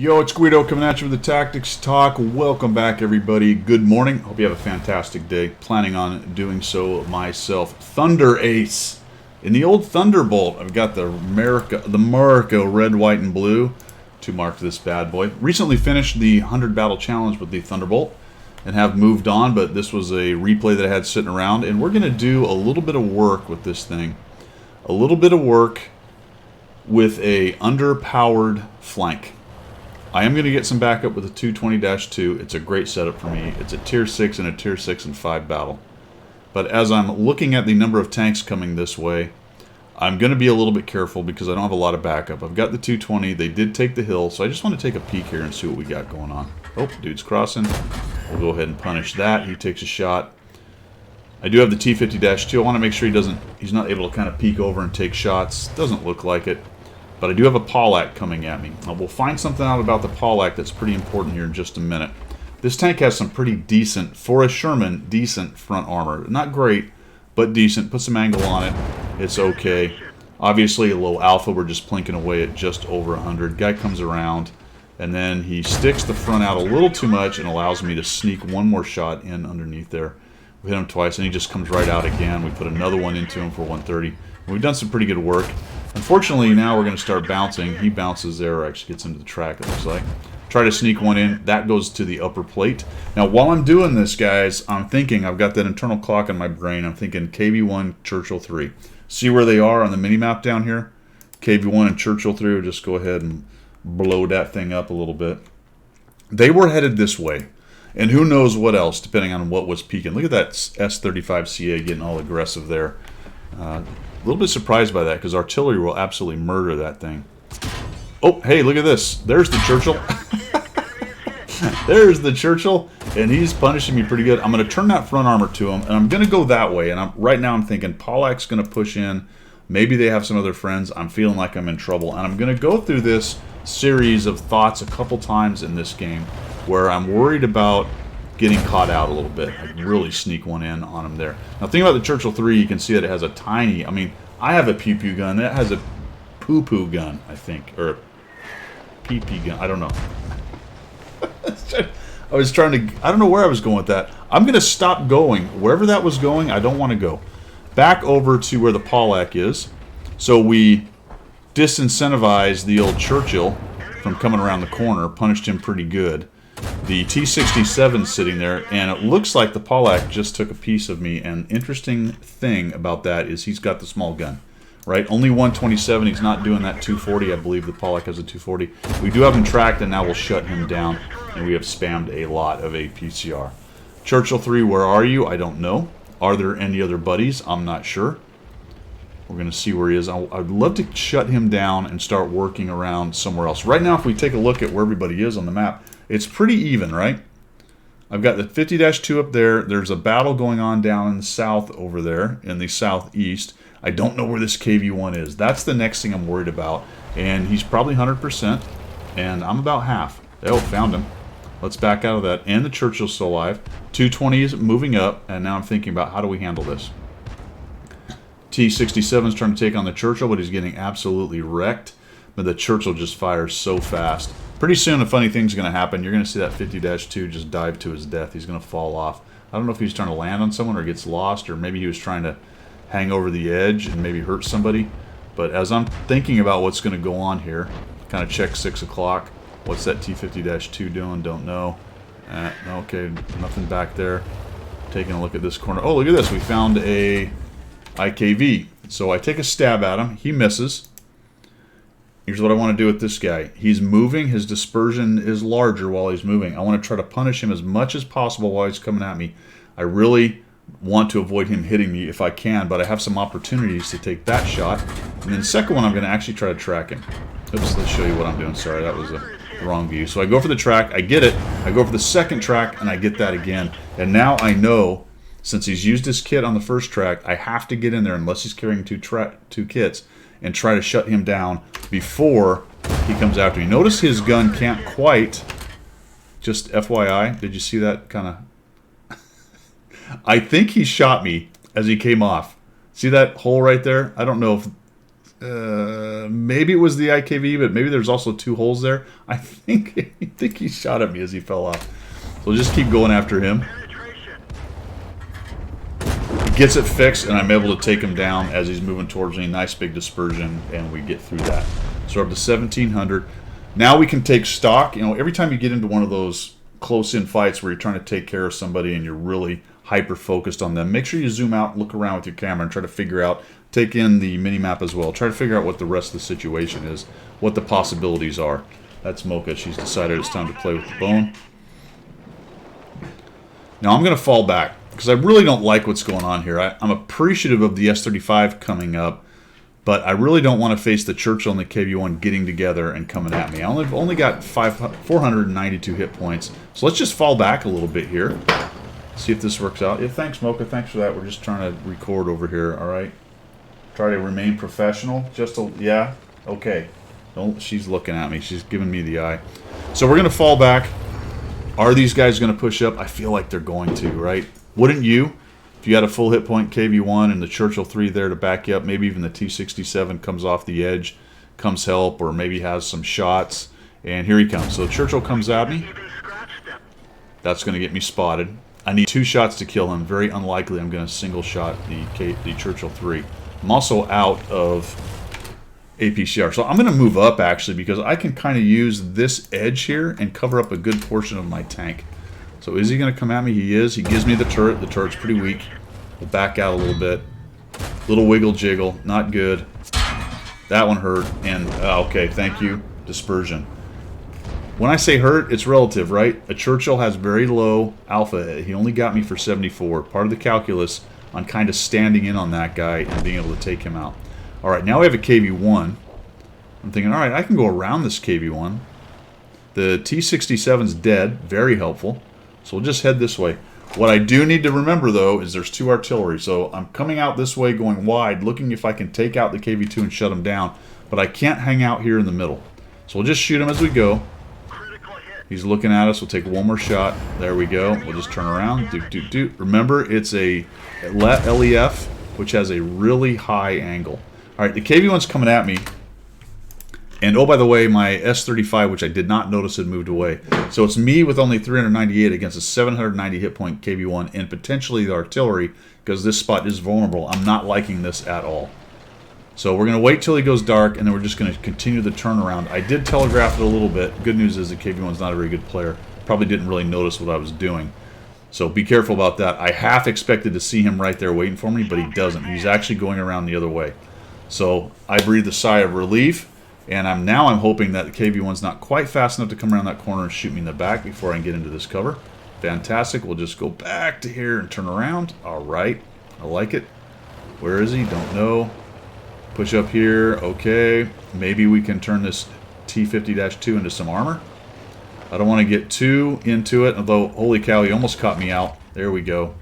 Yo, it's Guido coming at you with the Tactics Talk. Welcome back, everybody. Good morning. Hope you have a fantastic day. Planning on doing so myself. ThunderAce. In the old Thunderbolt, I've got the Marco red, white, and blue to mark this bad boy. Recently finished the 100 battle challenge with the Thunderbolt and have moved on, but this was a replay that I had sitting around, and we're going to do a little bit of work with this thing. A little bit of work with a underpowered flank. I am going to get some backup with a 220-2. It's a great setup for me. It's a tier 6 and a tier 6 and 5 battle. But as I'm looking at the number of tanks coming this way, I'm going to be a little bit careful because I don't have a lot of backup. I've got the 220. They did take the hill, so I just want to take a peek here and see what we got going on. Oh, dude's crossing. We'll go ahead and punish that. He takes a shot. I do have the T50-2. I want to make sure he's not able to kind of peek over and take shots. Doesn't look like it. But I do have a Pollack coming at me. We'll find something out about the Pollack that's pretty important here in just a minute. This tank has some pretty decent, for a Sherman, decent front armor. Not great, but decent. Put some angle on it. It's okay. Obviously, a low alpha. We're just plinking away at just over 100. Guy comes around, and then he sticks the front out a little too much and allows me to sneak one more shot in underneath there. We hit him twice, and he just comes right out again. We put another one into him for 130. And we've done some pretty good work. Unfortunately, now we're going to start bouncing. He bounces there, or actually gets into the track, it looks like. Try to sneak one in. That goes to the upper plate. Now, while I'm doing this, guys, I'm thinking, I've got that internal clock in my brain. I'm thinking KV1, Churchill 3. See where they are on the mini-map down here? KV1 and Churchill 3 will just go ahead and blow that thing up a little bit. They were headed this way. And who knows what else, depending on what was peaking. Look at that S-35CA getting all aggressive there. A little bit surprised by that because artillery will absolutely murder that thing. Oh, hey, look at this. There's the Churchill. There's the Churchill, and he's punishing me pretty good. I'm going to turn that front armor to him, and I'm going to go that way. And right now I'm thinking Pollack's going to push in. Maybe they have some other friends. I'm feeling like I'm in trouble. And I'm going to go through this series of thoughts a couple times in this game where I'm worried about getting caught out a little bit. I can really sneak one in on him there. Now, think about the Churchill 3. You can see that it has a tiny, I have a pew-pew gun. That has a poo-poo gun, I think. Or a pee-pee gun. I don't know. I was trying to, I don't know where I was going with that. I'm going to stop going. Wherever that was going, I don't want to go. Back over to where the Pollack is. So we disincentivize the old Churchill from coming around the corner. Punished him pretty good. The T-67 sitting there, and it looks like the Pollack just took a piece of me. And interesting thing about that is he's got the small gun, right? Only 127. He's not doing that 240. I believe the Pollack has a 240. We do have him tracked, and now we'll shut him down. And we have spammed a lot of APCR. Churchill 3, where are you? I don't know. Are there any other buddies? I'm not sure. We're going to see where he is. I'd love to shut him down and start working around somewhere else. Right now, if we take a look at where everybody is on the map, it's pretty even, right? I've got the 50-2 up there. There's a battle going on down in the south over there, in the southeast. I don't know where this KV1 is. That's the next thing I'm worried about. And he's probably 100%, and I'm about half. Oh, found him. Let's back out of that. And the Churchill's still alive. 220 is moving up, and now I'm thinking about how do we handle this. T-67 is trying to take on the Churchill, but he's getting absolutely wrecked. But the Churchill just fires so fast. Pretty soon, a funny thing's going to happen. You're going to see that 50-2 just dive to his death. He's going to fall off. I don't know if he's trying to land on someone or gets lost, or maybe he was trying to hang over the edge and maybe hurt somebody. But as I'm thinking about what's going to go on here, kind of check 6 o'clock. What's that T-50-2 doing? Don't know. Okay, nothing back there. Taking a look at this corner. Oh, look at this. We found a IKV. So I take a stab at him. He misses. Here's what I want to do with this guy. He's moving. His dispersion is larger while he's moving. I want to try to punish him as much as possible while he's coming at me. I really want to avoid him hitting me if I can, but I have some opportunities to take that shot. And then the second one, I'm going to actually try to track him. Oops, let's show you what I'm doing. Sorry, that was the wrong view. So I go for the track. I get it. I go for the second track, and I get that again. And now I know, since he's used his kit on the first track, I have to get in there unless he's carrying two kits and try to shut him down before he comes after me. Notice his gun can't quite, just FYI, did you see that kind of... I think he shot me as he came off. See that hole right there? I don't know if Maybe it was the IKV, but maybe there's also 2 holes there. I think he shot at me as he fell off. So we'll just keep going after him. He gets it fixed, and I'm able to take him down as he's moving towards me. Nice big dispersion, and we get through that. So we're up to 1,700. Now we can take stock. You know, every time you get into one of those close-in fights where you're trying to take care of somebody and you're really hyper-focused on them, make sure you zoom out, look around with your camera, and try to figure out, take in the mini-map as well. Try to figure out what the rest of the situation is, what the possibilities are. That's Mocha. She's decided it's time to play with the bone. Now I'm going to fall back, because I really don't like what's going on here. I'm appreciative of the S-35 coming up, but I really don't want to face the Churchill and the KV-1 getting together and coming at me. I only got 492 hit points, so let's just fall back a little bit here. See if this works out. Yeah, thanks, Mocha. Thanks for that. We're just trying to record over here, all right? Try to remain professional. Yeah? Okay. She's looking at me. She's giving me the eye. So we're going to fall back. Are these guys going to push up? I feel like they're going to, right? Wouldn't you? If you had a full hit point KV-1 and the Churchill 3 there to back you up, maybe even the T-67 comes off the edge, comes help, or maybe has some shots. And here he comes. So Churchill comes at me. That's going to get me spotted. I need 2 shots to kill him. Very unlikely I'm going to single shot the Churchill 3. I'm also out of APCR. So I'm going to move up, actually, because I can kind of use this edge here and cover up a good portion of my tank. So is he going to come at me? He is. He gives me the turret. The turret's pretty weak. We'll back out a little bit. Little wiggle jiggle. Not good. That one hurt. And, okay, thank you. Dispersion. When I say hurt, it's relative, right? A Churchill has very low alpha. He only got me for 74. Part of the calculus on kind of standing in on that guy and being able to take him out. All right, now we have a KV-1. I'm thinking, all right, I can go around this KV-1. The T-67's dead. Very helpful. So we'll just head this way. What I do need to remember, though, is there's 2 artillery. So I'm coming out this way, going wide, looking if I can take out the KV-2 and shut him down. But I can't hang out here in the middle. So we'll just shoot him as we go. He's looking at us. We'll take one more shot. There we go. We'll just turn around. Remember, it's a LEF, which has a really high angle. All right, the KV-1's coming at me. And, oh, by the way, my S-35, which I did not notice had moved away. So it's me with only 398 against a 790 hit point KV-1 and potentially the artillery, because this spot is vulnerable. I'm not liking this at all. So we're going to wait till he goes dark, and then we're just going to continue the turnaround. I did telegraph it a little bit. Good news is the KV-1's not a very good player. Probably didn't really notice what I was doing. So be careful about that. I half expected to see him right there waiting for me, but he doesn't. He's actually going around the other way. So I breathed a sigh of relief, and I'm hoping that the KV-1's not quite fast enough to come around that corner and shoot me in the back before I can get into this cover. Fantastic. We'll just go back to here and turn around. All right. I like it. Where is he? Don't know. Push up here. Okay. Maybe we can turn this T-50-2 into some armor. I don't want to get too into it, although, holy cow, he almost caught me out. There we go.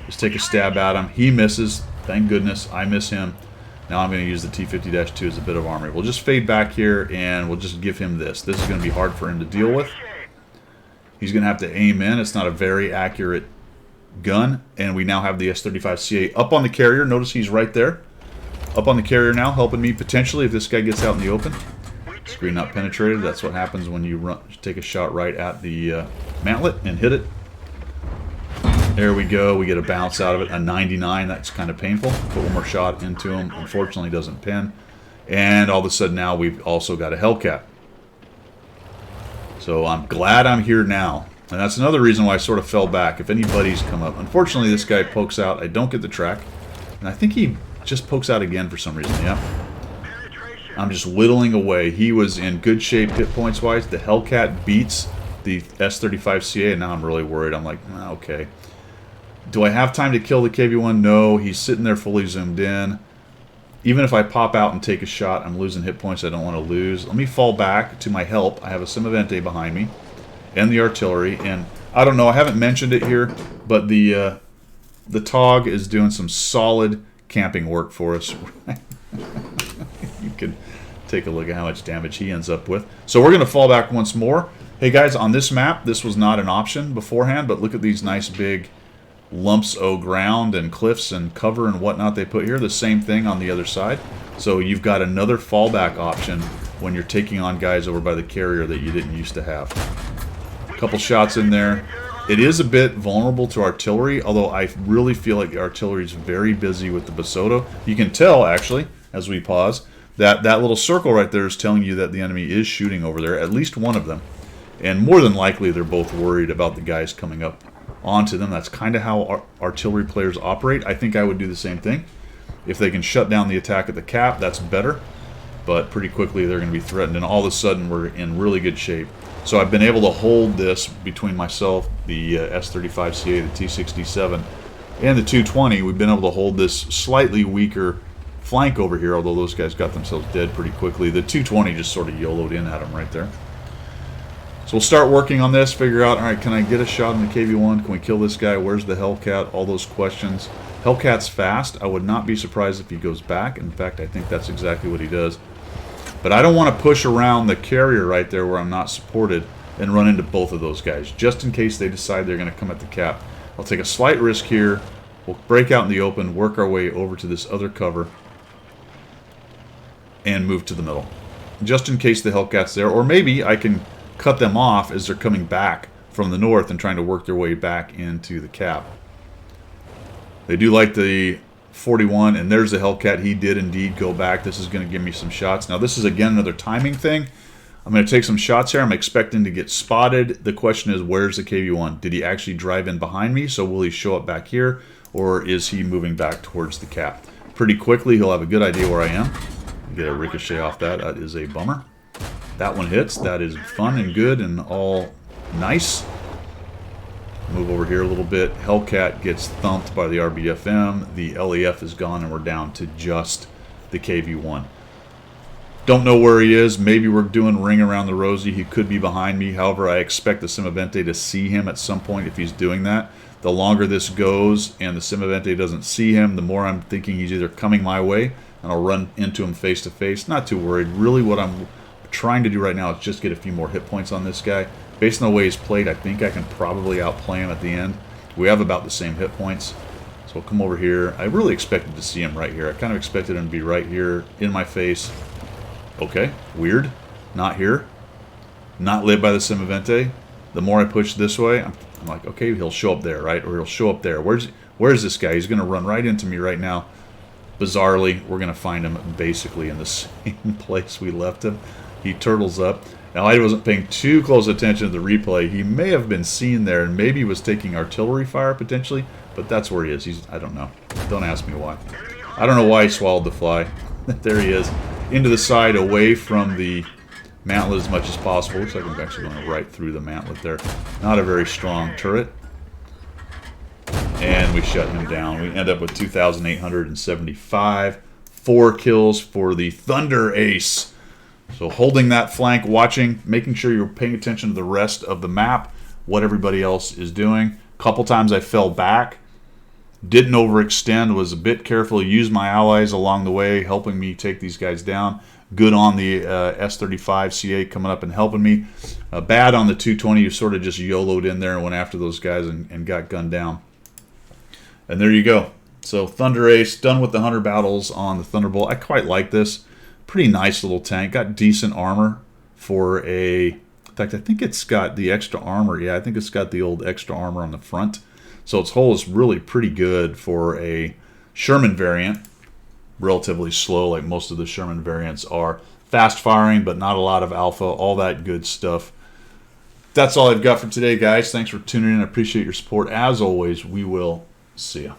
Just take a stab at him. He misses. Thank goodness. I miss him. Now I'm going to use the T-50-2 as a bit of armor. We'll just fade back here, and we'll just give him this. This is going to be hard for him to deal with. He's going to have to aim in. It's not a very accurate gun. And we now have the S-35CA up on the carrier. Notice he's right there. Up on the carrier now, helping me potentially if this guy gets out in the open. Screen not penetrated. That's what happens when you take a shot right at the mantlet and hit it. There we go. We get a bounce out of it. A 99. That's kind of painful. Put one more shot into him. Unfortunately, doesn't pin. And all of a sudden now we've also got a Hellcat. So I'm glad I'm here now. And that's another reason why I sort of fell back. If any buddies come up. Unfortunately, this guy pokes out. I don't get the track. And I think he just pokes out again for some reason. Yep. I'm just whittling away. He was in good shape hit points wise. The Hellcat beats the S-35CA, and now I'm really worried. I'm like, okay. Do I have time to kill the KV-1? No. He's sitting there fully zoomed in. Even if I pop out and take a shot, I'm losing hit points I don't want to lose. Let me fall back to my help. I have a Simavente behind me and the artillery. And I don't know, I haven't mentioned it here, but the TOG is doing some solid camping work for us. You can take a look at how much damage he ends up with. So we're going to fall back once more. Hey guys, on this map, this was not an option beforehand, but look at these nice big lumps of ground and cliffs and cover and whatnot they put here. The same thing on the other side. So you've got another fallback option when you're taking on guys over by the carrier that you didn't used to have. A couple shots in there. It is a bit vulnerable to artillery, although I really feel like the artillery is very busy with the Basotto. You can tell, actually, as we pause, that that little circle right there is telling you that the enemy is shooting over there, at least one of them. And more than likely, they're both worried about the guys coming up onto them. That's kind of how artillery players operate. I think I would do the same thing. If they can shut down the attack at the cap, that's better. But pretty quickly, they're going to be threatened, and all of a sudden, we're in really good shape. So I've been able to hold this between myself, the S-35CA, the T-67, and the 220. We've been able to hold this slightly weaker flank over here, although those guys got themselves dead pretty quickly. The 220 just sort of YOLO'd in at them right there. So we'll start working on this, figure out, all right, can I get a shot on the KV-1? Can we kill this guy? Where's the Hellcat? All those questions. Hellcat's fast. I would not be surprised if he goes back. In fact, I think that's exactly what he does. But I don't want to push around the carrier right there where I'm not supported and run into both of those guys, just in case they decide they're going to come at the cap. I'll take a slight risk here. We'll break out in the open, work our way over to this other cover, and move to the middle, just in case the Hellcat's there. Or maybe I can cut them off as they're coming back from the north and trying to work their way back into the cap. They do like the 41, and there's the Hellcat. He did indeed go back. This is going to give me some shots. Now, this is, again, another timing thing. I'm going to take some shots here. I'm expecting to get spotted. The question is, where's the KV-1? Did he actually drive in behind me? So will he show up back here, or is he moving back towards the cap? Pretty quickly, he'll have a good idea where I am. Get a ricochet off that. That is a bummer. That one hits. That is fun and good and all nice. Move over here a little bit. Hellcat gets thumped by the RBFM. The LEF is gone, and we're down to just the KV-1. Don't know where he is. Maybe we're doing ring around the rosy. He could be behind me. However, I expect the Simavente to see him at some point if he's doing that. The longer this goes and the Simavente doesn't see him, the more I'm thinking he's either coming my way, and I'll run into him face to face. Not too worried. Really what I'm trying to do right now is just get a few more hit points on this guy. Based on the way he's played, I think I can probably outplay him at the end. We have about the same hit points. So we'll come over here. I really expected to see him right here. I kind of expected him to be right here in my face. Okay, weird. Not here. Not lit by the Simavente. The more I push this way, I'm like, okay, he'll show up there, right? Or he'll show up there. Where's this guy? He's going to run right into me right now. Bizarrely, we're going to find him basically in the same place we left him. He turtles up. Now, I wasn't paying too close attention to the replay. He may have been seen there, and maybe he was taking artillery fire, potentially. But that's where he is. I don't know. Don't ask me why. I don't know why he swallowed the fly. There he is. Into the side, away from the mantlet as much as possible. Looks like I'm actually going right through the mantlet there. Not a very strong turret. And we shut him down. We end up with 2,875. 4 kills for the ThunderAce. So holding that flank, watching, making sure you're paying attention to the rest of the map, what everybody else is doing. A couple times I fell back, didn't overextend, was a bit careful, used my allies along the way, helping me take these guys down. Good on the S-35CA coming up and helping me. Bad on the 220, you sort of just YOLO'd in there and went after those guys and got gunned down. And there you go. So ThunderAce, done with the 100 battles on the Thunderbolt. I quite like this. Pretty nice little tank. Got decent armor for a... In fact, I think it's got the extra armor. Yeah, I think it's got the old extra armor on the front. So its hull is really pretty good for a Sherman variant. Relatively slow, like most of the Sherman variants are. Fast firing, but not a lot of alpha. All that good stuff. That's all I've got for today, guys. Thanks for tuning in. I appreciate your support. As always, we will see you.